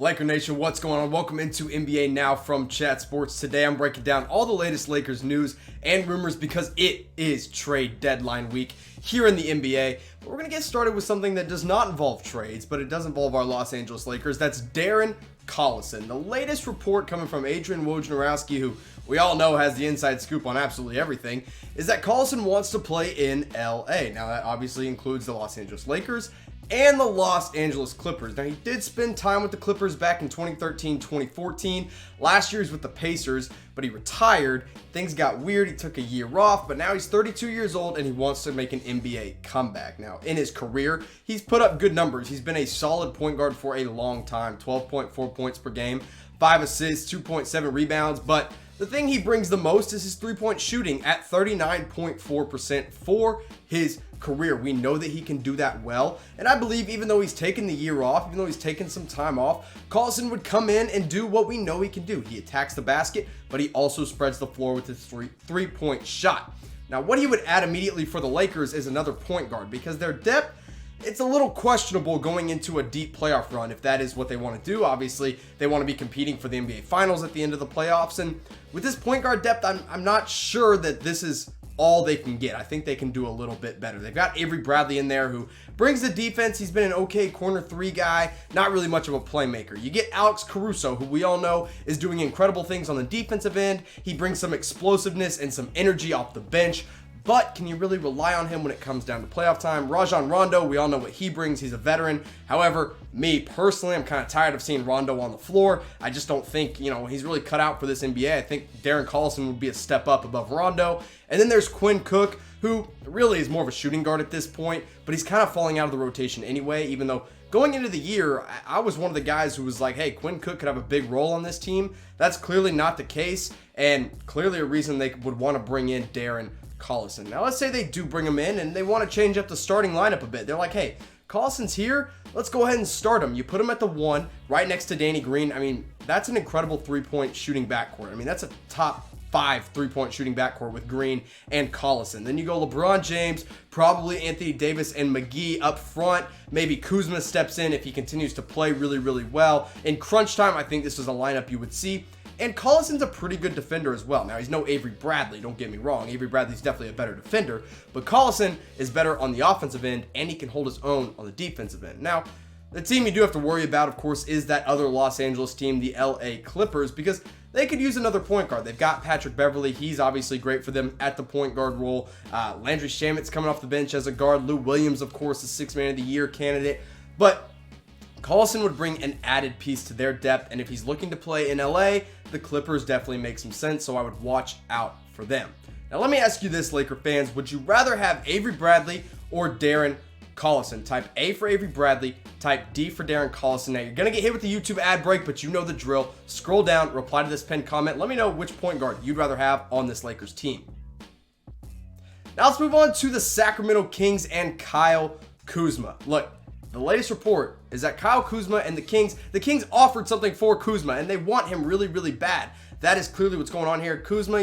Laker Nation, what's going on? Welcome into NBA Now from Chat Sports. Today I'm breaking down all the latest Lakers news and rumors because it is trade deadline week here in the NBA. But we're going to get started with something that does not involve trades, but it does involve our Los Angeles Lakers. That's Darren Collison. The latest report coming from Adrian Wojnarowski, who we all know has the inside scoop on absolutely everything, is that Collison wants to play in LA. Now that obviously includes the Los Angeles Lakers and the Los Angeles Clippers. Now, he did spend time with the Clippers back in 2013-2014. Last year he was with the Pacers, but he retired. Things got weird. He took a year off, but now he's 32 years old and he wants to make an NBA comeback. Now, in his career, he's put up good numbers. He's been a solid point guard for a long time. 12.4 points per game, 5 assists, 2.7 rebounds, but the thing he brings the most is his three-point shooting at 39.4% for his career. We know that he can do that well, and I believe even though he's taken the year off, even though he's taken some time off, Collison would come in and do what we know he can do. He attacks the basket, but he also spreads the floor with his three-point shot. Now, what he would add immediately for the Lakers is another point guard, because their depth, it's a little questionable going into a deep playoff run if that is what they want to do. Obviously, they want to be competing for the NBA Finals at the end of the playoffs, and with this point guard depth, I'm not sure that this is all they can get. I think they can do a little bit better. They've got Avery Bradley in there who brings the defense. He's been an okay corner three guy, not really much of a playmaker. You get Alex Caruso, who we all know is doing incredible things on the defensive end. He brings some explosiveness and some energy off the bench. But can you really rely on him when it comes down to playoff time? Rajon Rondo, we all know what he brings. He's a veteran. However, me personally, I'm kind of tired of seeing Rondo on the floor. I just don't think, he's really cut out for this NBA. I think Darren Collison would be a step up above Rondo. And then there's Quinn Cook, who really is more of a shooting guard at this point, but he's kind of falling out of the rotation anyway, even though going into the year, I was one of the guys who was like, hey, Quinn Cook could have a big role on this team. That's clearly not the case, and clearly a reason they would want to bring in Darren Collison. Now, let's say they do bring him in and they want to change up the starting lineup a bit. They're like, hey, Collison's here. Let's go ahead and start him. You put him at the 1 right next to Danny Green. I mean, that's an incredible three-point shooting backcourt. I mean, that's a top 5 three-point shooting backcourt with Green and Collison. Then you go LeBron James, probably Anthony Davis and McGee up front. Maybe Kuzma steps in if he continues to play really, really well. In crunch time, I think this is a lineup you would see. And Collison's a pretty good defender as well. Now, he's no Avery Bradley, don't get me wrong. Avery Bradley's definitely a better defender, but Collison is better on the offensive end, and he can hold his own on the defensive end. Now, the team you do have to worry about, of course, is that other Los Angeles team, the LA Clippers, because they could use another point guard. They've got Patrick Beverley. He's obviously great for them at the point guard role. Landry Shamet's coming off the bench as a guard. Lou Williams, of course, the Sixth Man of the Year candidate. But Collison would bring an added piece to their depth, and if he's looking to play in LA, the Clippers definitely make some sense, so I would watch out for them. Now, let me ask you this, Laker fans. Would you rather have Avery Bradley or Darren Collison? Type A for Avery Bradley, type D for Darren Collison. Now, you're going to get hit with the YouTube ad break, but you know the drill. Scroll down, reply to this pinned comment. Let me know which point guard you'd rather have on this Lakers team. Now, let's move on to the Sacramento Kings and Kyle Kuzma. Look, the latest report is that Kyle Kuzma and the Kings offered something for Kuzma, and they want him really, really bad. That is clearly what's going on here. Kuzma,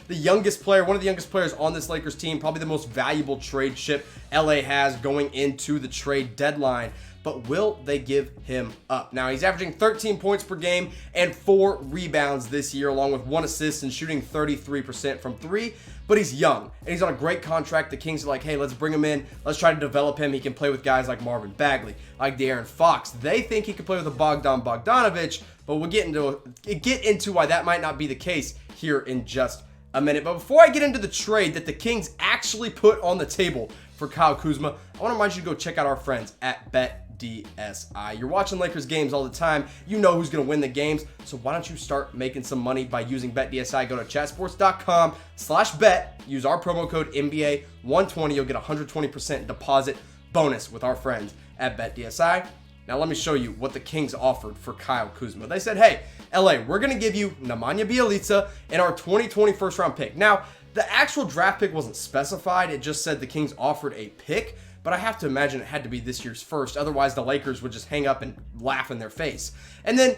the youngest player, one of the youngest players on this Lakers team, probably the most valuable trade chip LA has going into the trade deadline. But will they give him up? Now, he's averaging 13 points per game and 4 rebounds this year, along with 1 assist and shooting 33% from 3. But he's young, and he's on a great contract. The Kings are like, hey, let's bring him in. Let's try to develop him. He can play with guys like Marvin Bagley, like De'Aaron Fox. They think he can play with a Bogdan Bogdanovic, but we'll get into why that might not be the case here in just a minute. But before I get into the trade that the Kings actually put on the table for Kyle Kuzma, I want to remind you to go check out our friends at BetDSI. You're watching Lakers games all the time. You know who's going to win the games. So why don't you start making some money by using BetDSI? Go to chatsports.com/bet. Use our promo code NBA120. You'll get a 120% deposit bonus with our friends at BetDSI. Now let me show you what the Kings offered for Kyle Kuzma. They said, hey, LA, we're going to give you Nemanja Bjelica and our 2020 first round pick. Now, the actual draft pick wasn't specified. It just said the Kings offered a pick, but I have to imagine it had to be this year's first. Otherwise, the Lakers would just hang up and laugh in their face. And then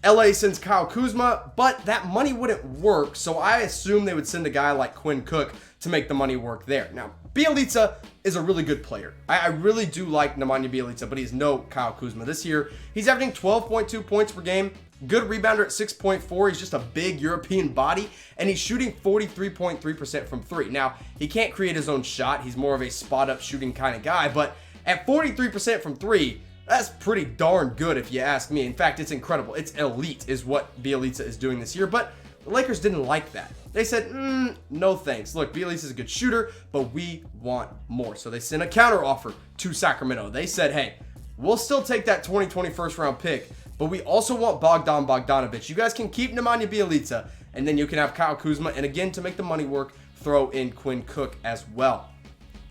LA sends Kyle Kuzma, but that money wouldn't work, so I assume they would send a guy like Quinn Cook to make the money work there. Now, Bjelica is a really good player. I really do like Nemanja Bjelica, but he's no Kyle Kuzma. This year, he's averaging 12.2 points per game, good rebounder at 6.4. He's just a big European body, and he's shooting 43.3% from three. Now, he can't create his own shot. He's more of a spot-up shooting kind of guy, but at 43% from three, that's pretty darn good if you ask me. In fact, it's incredible. It's elite is what Bjelica is doing this year, but the Lakers didn't like that. They said, no thanks. Look, Bjelica is a good shooter, but we want more. So they sent a counter offer to Sacramento. They said, hey, we'll still take that 2020 first round pick, but we also want Bogdan Bogdanovic. You guys can keep Nemanja Bjelica, and then you can have Kyle Kuzma. And again, to make the money work, throw in Quinn Cook as well.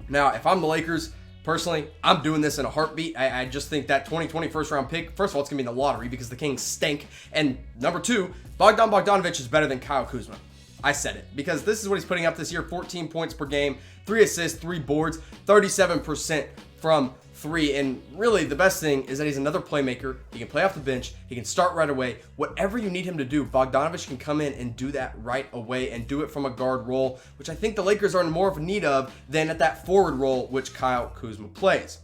Now, if I'm the Lakers, personally, I'm doing this in a heartbeat. I just think that 2020 first round pick, first of all, it's going to be in the lottery because the Kings stink. And number two, Bogdan Bogdanovic is better than Kyle Kuzma. I said it because this is what he's putting up this year. 14 points per game, 3 assists, 3 boards, 37% from three. And really the best thing is that he's another playmaker. He can play off the bench. He can start right away. Whatever you need him to do, Bogdanovic can come in and do that right away and do it from a guard role, which I think the Lakers are in more of a need of than at that forward role, which Kyle Kuzma plays.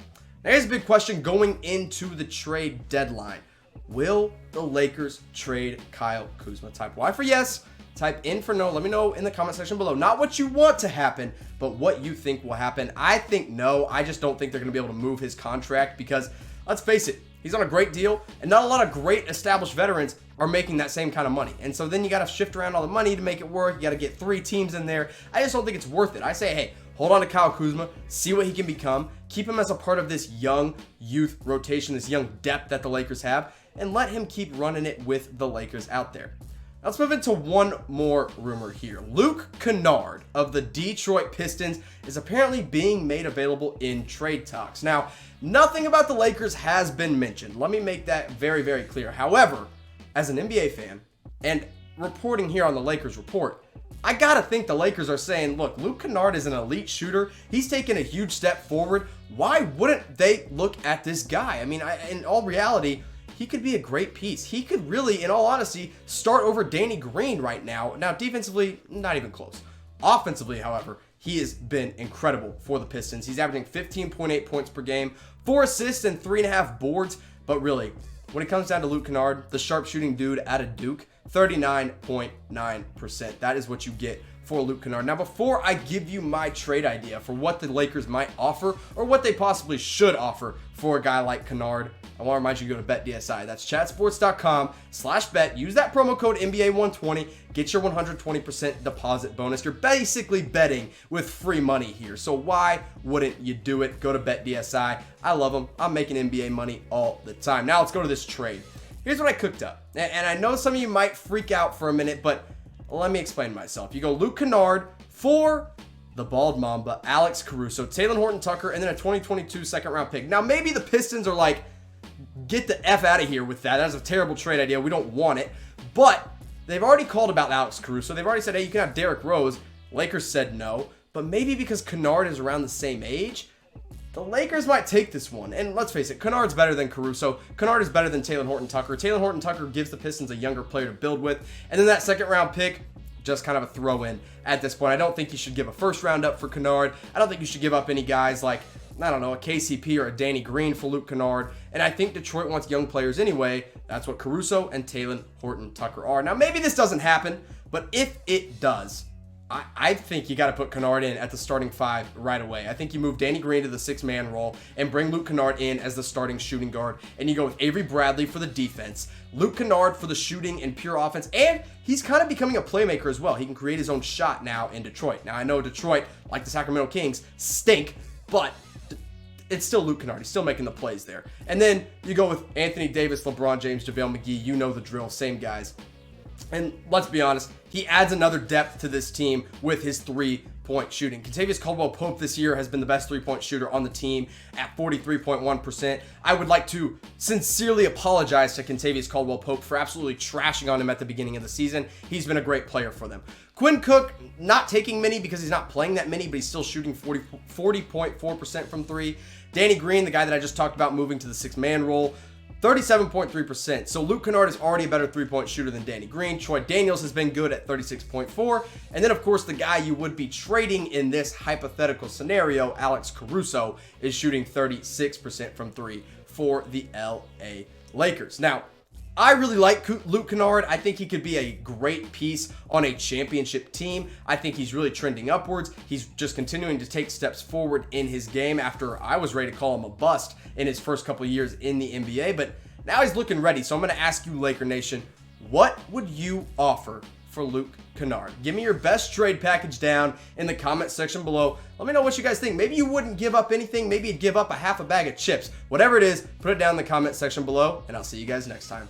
Now here's a big question going into the trade deadline. Will the Lakers trade Kyle Kuzma? Type Y for yes. Type in for no. Let me know in the comment section below. Not what you want to happen, but what you think will happen. I think no. I just don't think they're going to be able to move his contract because, let's face it, he's on a great deal, and not a lot of great established veterans are making that same kind of money. And so then you got to shift around all the money to make it work. You got to get 3 teams in there. I just don't think it's worth it. I say, hey, hold on to Kyle Kuzma, see what he can become, keep him as a part of this young youth rotation, this young depth that the Lakers have, and let him keep running it with the Lakers out there. Now let's move into one more rumor here. Luke Kennard of the Detroit Pistons is apparently being made available in trade talks. Now, nothing about the Lakers has been mentioned. Let me make that very, very clear. However, as an NBA fan and reporting here on the Lakers Report, I gotta think the Lakers are saying, look, Luke Kennard is an elite shooter. He's taken a huge step forward. Why wouldn't they look at this guy? I mean, in all reality, he could be a great piece. He could really, in all honesty, start over Danny Green right now. Now, defensively, not even close. Offensively, however, he has been incredible for the Pistons. He's averaging 15.8 points per game, 4 assists and 3.5 boards. But really, when it comes down to Luke Kennard, the sharpshooting dude out of Duke, 39.9%. That is what you get for Luke Kennard. Now, before I give you my trade idea for what the Lakers might offer or what they possibly should offer for a guy like Kennard, I want to remind you to go to BetDSI. That's chatsports.com/bet. Use that promo code NBA120. Get your 120% deposit bonus. You're basically betting with free money here. So why wouldn't you do it? Go to BetDSI. I love them. I'm making NBA money all the time. Now let's go to this trade. Here's what I cooked up. And I know some of you might freak out for a minute, but let me explain myself. You go Luke Kennard for the Bald Mamba, Alex Caruso, Talen Horton-Tucker, and then a 2022 second-round pick. Now, maybe the Pistons are like, get the F out of here with that. That's a terrible trade idea. We don't want it. But they've already called about Alex Caruso. They've already said, hey, you can have Derrick Rose. Lakers said no. But maybe because Kennard is around the same age, the Lakers might take this one. And let's face it, Kennard's better than Caruso. Kennard is better than Talen Horton-Tucker. Talen Horton-Tucker gives the Pistons a younger player to build with. And then that second-round pick, just kind of a throw-in at this point. I don't think you should give a first round up for Kennard. I don't think you should give up any guys like, I don't know, a KCP or a Danny Green for Luke Kennard. And I think Detroit wants young players anyway. That's what Caruso and Talen Horton-Tucker are. Now, maybe this doesn't happen, but if it does, I think you got to put Kennard in at the starting 5 right away. I think you move Danny Green to the 6-man role and bring Luke Kennard in as the starting shooting guard. And you go with Avery Bradley for the defense, Luke Kennard for the shooting and pure offense. And he's kind of becoming a playmaker as well. He can create his own shot now in Detroit. Now, I know Detroit, like the Sacramento Kings, stink, but it's still Luke Kennard. He's still making the plays there. And then you go with Anthony Davis, LeBron James, JaVale McGee. You know the drill. Same guys. And let's be honest, he adds another depth to this team with his 3-point shooting. Kentavious Caldwell-Pope this year has been the best 3-point shooter on the team at 43.1%. I would like to sincerely apologize to Kentavious Caldwell-Pope for absolutely trashing on him at the beginning of the season. He's been a great player for them. Quinn Cook, not taking many because he's not playing that many, but he's still shooting 40.4% from 3. Danny Green, the guy that I just talked about moving to the 6-man role, 37.3%. So Luke Kennard is already a better three-point shooter than Danny Green. Troy Daniels has been good at 36.4. And then, of course, the guy you would be trading in this hypothetical scenario, Alex Caruso, is shooting 36% from three for the LA Lakers. Now, I really like Luke Kennard. I think he could be a great piece on a championship team. I think he's really trending upwards. He's just continuing to take steps forward in his game after I was ready to call him a bust in his first couple years in the NBA. But now he's looking ready. So I'm going to ask you, Laker Nation, what would you offer for Luke Kennard? Give me your best trade package down in the comment section below. Let me know what you guys think. Maybe you wouldn't give up anything. Maybe you'd give up a half a bag of chips. Whatever it is, put it down in the comment section below, and I'll see you guys next time.